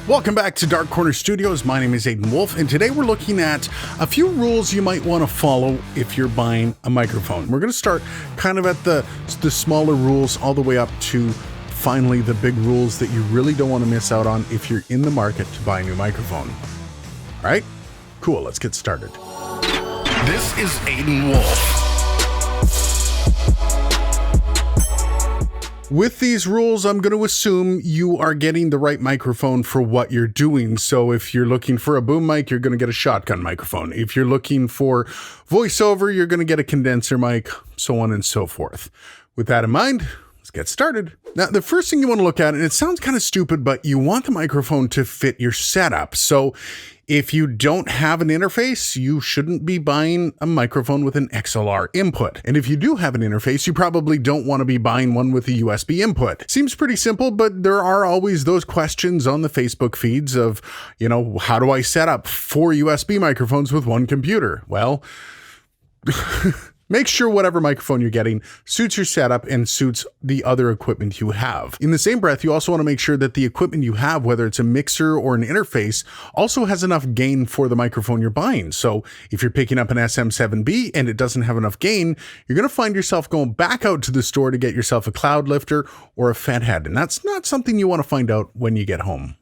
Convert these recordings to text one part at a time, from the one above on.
Welcome back to Dark Corner Studios. My name is Aidan Wolf, and today we're looking at a few rules you might want to follow if you're buying a microphone. We're going to start kind of at the smaller rules all the way up to finally the big rules that you really don't want to miss out on if you're in the market to buy a new microphone. All right? Cool, let's get started. This is Aidan Wolf. With these rules, I'm going to assume you are getting the right microphone for what you're doing. So if you're looking for a boom mic, you're going to get a shotgun microphone. If you're looking for voiceover, you're going to get a condenser mic, so on and so forth. With that in mind, let's get started. Now, the first thing you want to look at, and it sounds kind of stupid, but you want the microphone to fit your setup. So if you don't have an interface, you shouldn't be buying a microphone with an XLR input. And if you do have an interface, you probably don't want to be buying one with a USB input. Seems pretty simple, but there are always those questions on the Facebook feeds of, how do I set up 4 USB microphones with one computer? Well, make sure whatever microphone you're getting suits your setup and suits the other equipment you have. In the same breath, you also want to make sure that the equipment you have, whether it's a mixer or an interface, also has enough gain for the microphone you're buying. So if you're picking up an SM7B and it doesn't have enough gain, you're going to find yourself going back out to the store to get yourself a cloud lifter or a Fathead. And that's not something you want to find out when you get home.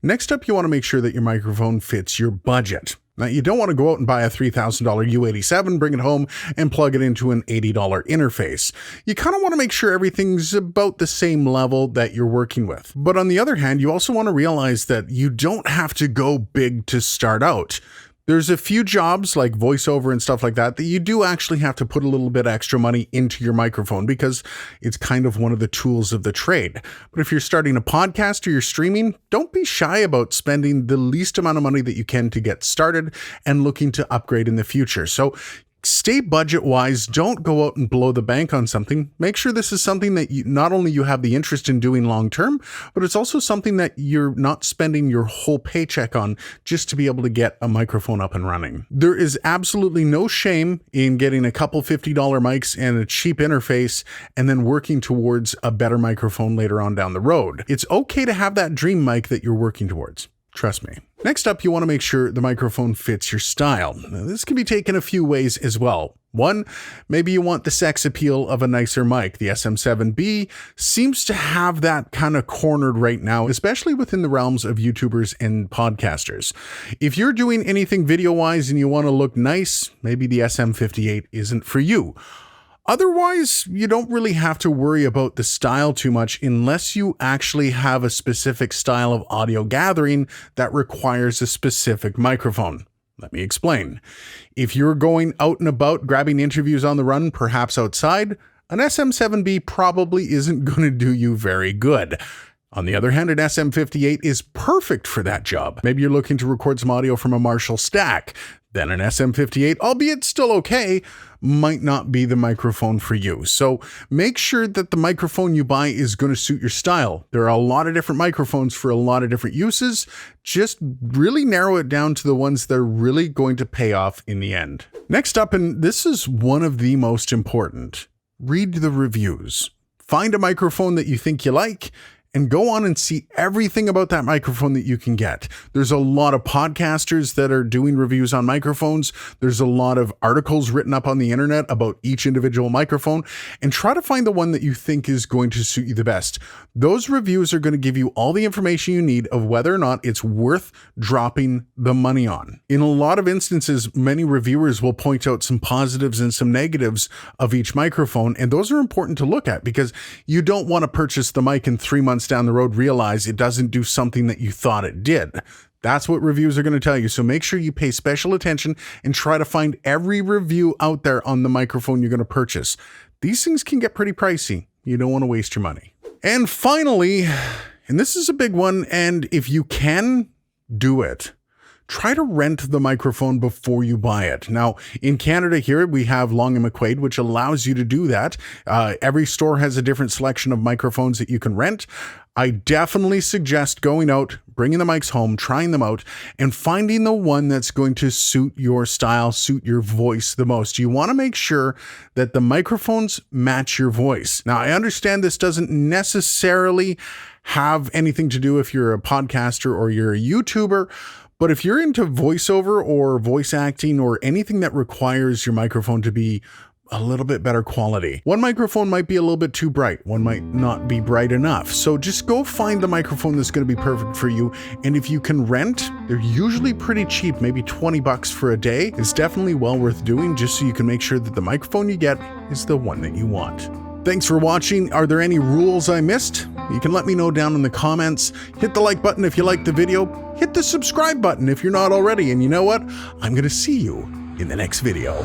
Next up, you want to make sure that your microphone fits your budget. Now, you don't want to go out and buy a $3,000 U87, bring it home, and plug it into an $80 interface. You kind of want to make sure everything's about the same level that you're working with. But on the other hand, you also want to realize that you don't have to go big to start out. There's a few jobs like voiceover and stuff like that you do actually have to put a little bit extra money into your microphone because it's kind of one of the tools of the trade. But if you're starting a podcast or you're streaming, don't be shy about spending the least amount of money that you can to get started and looking to upgrade in the future. So stay budget-wise. Don't go out and blow the bank on something. Make sure this is something that not only you have the interest in doing long-term, but it's also something that you're not spending your whole paycheck on just to be able to get a microphone up and running. There is absolutely no shame in getting a couple $50 mics and a cheap interface and then working towards a better microphone later on down the road. It's okay to have that dream mic that you're working towards. Trust me. Next up, you want to make sure the microphone fits your style. Now, this can be taken a few ways as well. One, maybe you want the sex appeal of a nicer mic. The SM7B seems to have that kind of cornered right now, especially within the realms of YouTubers and podcasters. If you're doing anything video-wise and you want to look nice, maybe the SM58 isn't for you. Otherwise, you don't really have to worry about the style too much unless you actually have a specific style of audio gathering that requires a specific microphone. Let me explain. If you're going out and about grabbing interviews on the run, perhaps outside, an SM7B probably isn't going to do you very good. On the other hand, an SM58 is perfect for that job. Maybe you're looking to record some audio from a Marshall stack. Then an SM58, albeit still okay, might not be the microphone for you. So make sure that the microphone you buy is going to suit your style. There are a lot of different microphones for a lot of different uses. Just really narrow it down to the ones that are really going to pay off in the end. Next up, and this is one of the most important, read the reviews. Find a microphone that you think you like and go on and see everything about that microphone that you can get. There's a lot of podcasters that are doing reviews on microphones. There's a lot of articles written up on the internet about each individual microphone, and try to find the one that you think is going to suit you the best. Those reviews are going to give you all the information you need of whether or not it's worth dropping the money on. In a lot of instances, many reviewers will point out some positives and some negatives of each microphone, and those are important to look at because you don't want to purchase the mic in 3 months down the road realize it doesn't do something that you thought it did. That's what reviews are going to tell you. So make sure you pay special attention and try to find every review out there on the microphone you're going to purchase. These things can get pretty pricey. You don't want to waste your money. And finally, and this is a big one, and if you can, do it. Try to rent the microphone before you buy it. Now, in Canada here, we have Long & McQuaid, which allows you to do that. Every store has a different selection of microphones that you can rent. I definitely suggest going out, bringing the mics home, trying them out, and finding the one that's going to suit your style, suit your voice the most. You want to make sure that the microphones match your voice. Now, I understand this doesn't necessarily have anything to do if you're a podcaster or you're a YouTuber. But if you're into voiceover or voice acting or anything that requires your microphone to be a little bit better quality, one microphone might be a little bit too bright. One might not be bright enough. So just go find the microphone that's going to be perfect for you. And if you can rent, they're usually pretty cheap, maybe $20 for a day. It's definitely well worth doing just so you can make sure that the microphone you get is the one that you want. Thanks for watching. Are there any rules I missed? You can let me know down in the comments. Hit the like button if you liked the video. Hit the subscribe button if you're not already. And you know what? I'm going to see you in the next video.